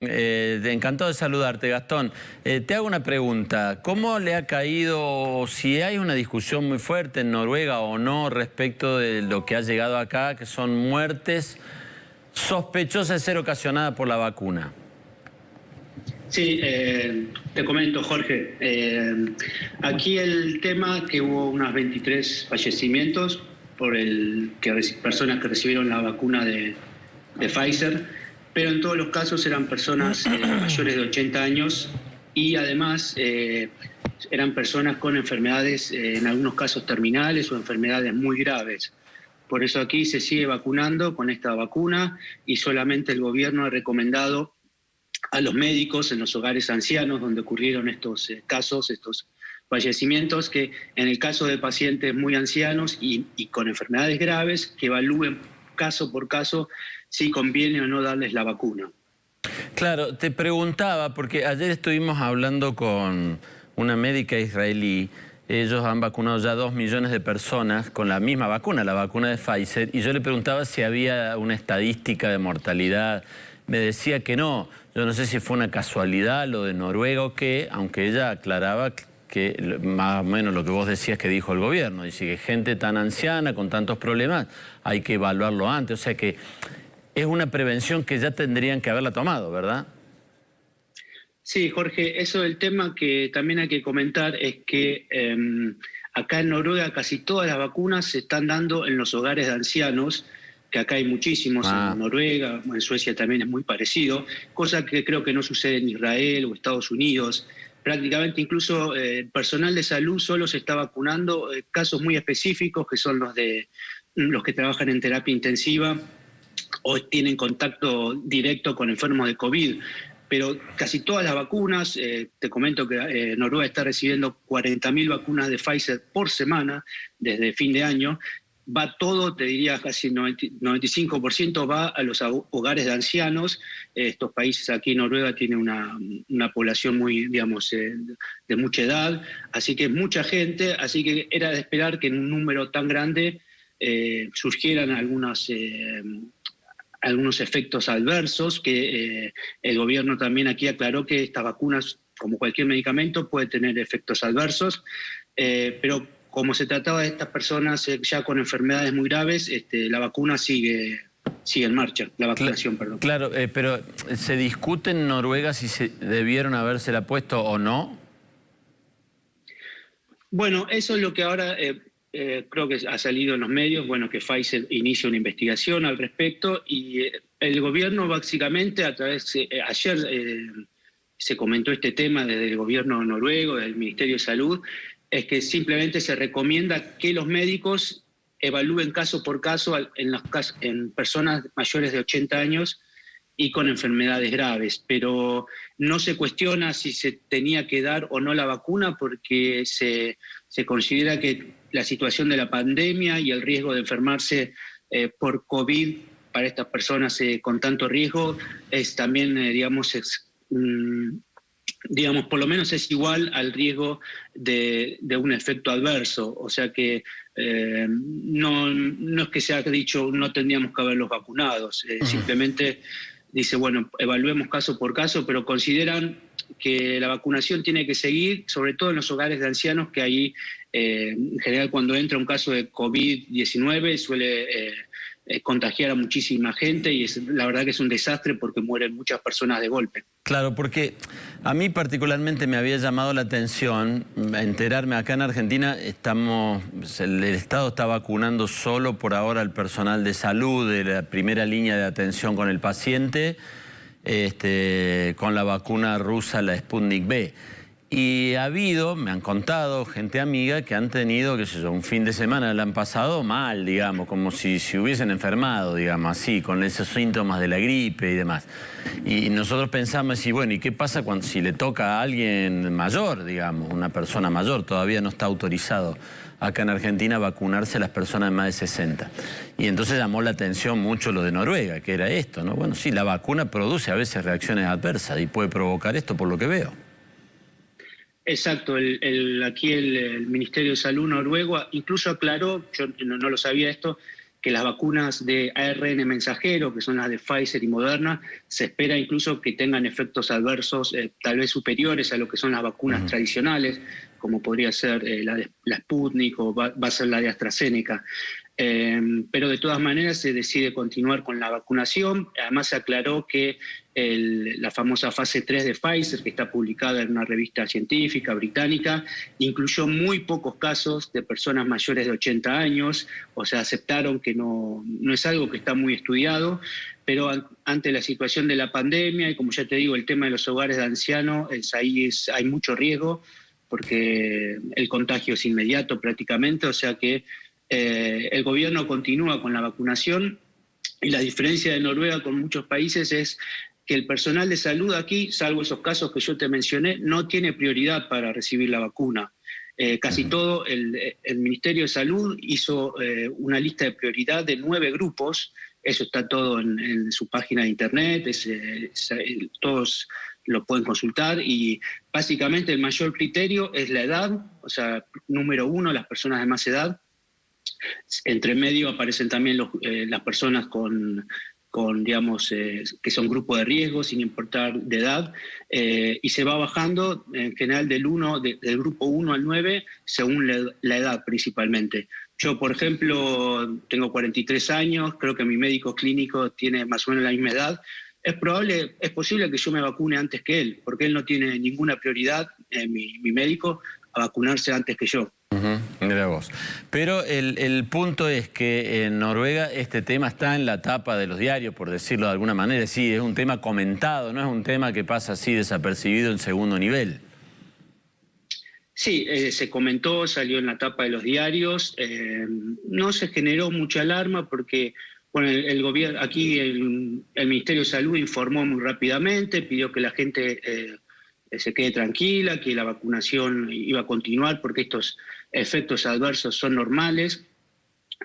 Encantado de saludarte, Gastón. Te hago una pregunta. ¿Cómo le ha caído, si hay una discusión muy fuerte en Noruega o no, respecto de lo que ha llegado acá, que son muertes sospechosas de ser ocasionadas por la vacuna? Sí, te comento, Jorge. Aquí el tema que hubo unos 23 fallecimientos por personas que recibieron la vacuna de Pfizer, pero en todos los casos eran personas mayores de 80 años y además eran personas con enfermedades, en algunos casos terminales o enfermedades muy graves. Por eso aquí se sigue vacunando con esta vacuna y solamente el gobierno ha recomendado a los médicos en los hogares ancianos donde ocurrieron estos casos, estos fallecimientos, que en el caso de pacientes muy ancianos y con enfermedades graves, que evalúen caso por caso si conviene o no darles la vacuna. Claro, te preguntaba, porque ayer estuvimos hablando con una médica israelí. Ellos han vacunado ya 2 millones de personas con la misma vacuna, la vacuna de Pfizer, y yo le preguntaba si había una estadística de mortalidad. Me decía que no. Yo no sé si fue una casualidad lo de Noruega o qué, aunque ella aclaraba que más o menos lo que vos decías que dijo el gobierno. Dice que gente tan anciana, con tantos problemas, hay que evaluarlo antes. O sea que es una prevención que ya tendrían que haberla tomado, ¿verdad? Sí, Jorge, eso del tema que también hay que comentar es que acá en Noruega casi todas las vacunas se están dando en los hogares de ancianos, que acá hay muchísimos, en Noruega, en Suecia también es muy parecido, cosa que creo que no sucede en Israel o Estados Unidos. Prácticamente incluso el personal de salud solo se está vacunando casos muy específicos, que son los que trabajan en terapia intensiva o tienen contacto directo con enfermos de COVID. Pero casi todas las vacunas, te comento que Noruega está recibiendo 40.000 vacunas de Pfizer por semana desde fin de año. Va todo, te diría casi 95% va a los hogares de ancianos. Estos países aquí, Noruega tiene una población muy, digamos, de mucha edad, así que mucha gente, así que era de esperar que en un número tan grande surgieran algunos efectos adversos, que el gobierno también aquí aclaró que estas vacunas, como cualquier medicamento, puede tener efectos adversos, pero como se trataba de estas personas ya con enfermedades muy graves, la vacuna sigue en marcha, la vacunación, perdón. Claro, pero ¿se discute en Noruega si se debieron habérsela puesto o no? Bueno, eso es lo que ahora creo que ha salido en los medios, bueno, que Pfizer inicia una investigación al respecto y el gobierno básicamente a través, ayer se comentó este tema desde el gobierno noruego, del Ministerio de Salud, es que simplemente se recomienda que los médicos evalúen caso por caso en personas mayores de 80 años y con enfermedades graves, pero no se cuestiona si se tenía que dar o no la vacuna porque se considera que la situación de la pandemia y el riesgo de enfermarse por COVID para estas personas con tanto riesgo es también, digamos, por lo menos es igual al riesgo de un efecto adverso. O sea que no es que se haya dicho no tendríamos que haberlos vacunados, simplemente dice, bueno, evaluemos caso por caso, pero consideran que la vacunación tiene que seguir, sobre todo en los hogares de ancianos, que ahí en general cuando entra un caso de COVID-19 suele contagiar a muchísima gente y la verdad que es un desastre porque mueren muchas personas de golpe. Claro, porque a mí particularmente me había llamado la atención enterarme, acá en Argentina el Estado está vacunando solo por ahora al personal de salud de la primera línea de atención con el paciente, con la vacuna rusa, la Sputnik V. Y ha habido, me han contado, gente amiga que han tenido, qué sé yo, un fin de semana, la han pasado mal, digamos, como si se hubiesen enfermado, digamos, así, con esos síntomas de la gripe y demás. Y nosotros pensamos, y bueno, ¿y qué pasa si le toca a alguien mayor, digamos, una persona mayor? Todavía no está autorizado acá en Argentina vacunarse a las personas de más de 60. Y entonces llamó la atención mucho lo de Noruega, que era esto, ¿no? Bueno, sí, la vacuna produce a veces reacciones adversas y puede provocar esto por lo que veo. Exacto, aquí el Ministerio de Salud noruego incluso aclaró, yo no lo sabía esto, que las vacunas de ARN mensajero, que son las de Pfizer y Moderna, se espera incluso que tengan efectos adversos tal vez superiores a lo que son las vacunas tradicionales, como podría ser la Sputnik o va a ser la de AstraZeneca. Pero de todas maneras se decide continuar con la vacunación. Además se aclaró que la famosa fase 3 de Pfizer, que está publicada en una revista científica británica, incluyó muy pocos casos de personas mayores de 80 años, o sea, aceptaron que no es algo que está muy estudiado, pero ante la situación de la pandemia y como ya te digo, el tema de los hogares de ancianos, hay mucho riesgo porque el contagio es inmediato prácticamente, o sea que el gobierno continúa con la vacunación y la diferencia de Noruega con muchos países es que el personal de salud aquí, salvo esos casos que yo te mencioné, no tiene prioridad para recibir la vacuna. Casi todo el Ministerio de Salud hizo una lista de prioridad de 9 grupos, eso está todo en su página de internet, todos lo pueden consultar y básicamente el mayor criterio es la edad, o sea, número 1, las personas de más edad. Entre medio aparecen también las personas con digamos, que son grupo de riesgo, sin importar de edad, y se va bajando en general del grupo 1 al 9, según la edad principalmente. Yo, por ejemplo, tengo 43 años, creo que mi médico clínico tiene más o menos la misma edad. Es posible que yo me vacune antes que él, porque él no tiene ninguna prioridad, mi médico, a vacunarse antes que yo. Mira vos. Pero el punto es que en Noruega este tema está en la tapa de los diarios, por decirlo de alguna manera. Sí, es un tema comentado, no es un tema que pasa así desapercibido en segundo nivel. Sí, se comentó, salió en la tapa de los diarios. No se generó mucha alarma porque bueno, el gobierno, aquí el Ministerio de Salud informó muy rápidamente, pidió que la gente se quede tranquila, que la vacunación iba a continuar porque estos efectos adversos son normales.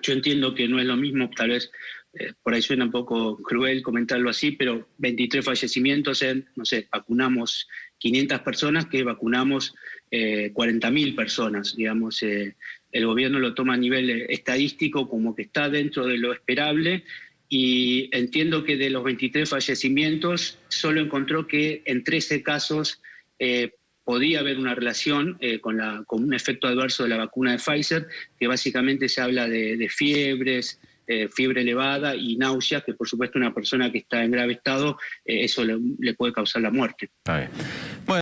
Yo entiendo que no es lo mismo, tal vez por ahí suena un poco cruel comentarlo así, pero 23 fallecimientos no sé, vacunamos 500 personas que vacunamos 40.000 personas, digamos. El gobierno lo toma a nivel estadístico como que está dentro de lo esperable y entiendo que de los 23 fallecimientos solo encontró que en 13 casos podía haber una relación con un efecto adverso de la vacuna de Pfizer, que básicamente se habla de fiebres, fiebre elevada y náuseas, que por supuesto una persona que está en grave estado, eso le puede causar la muerte. Está bien. Bueno.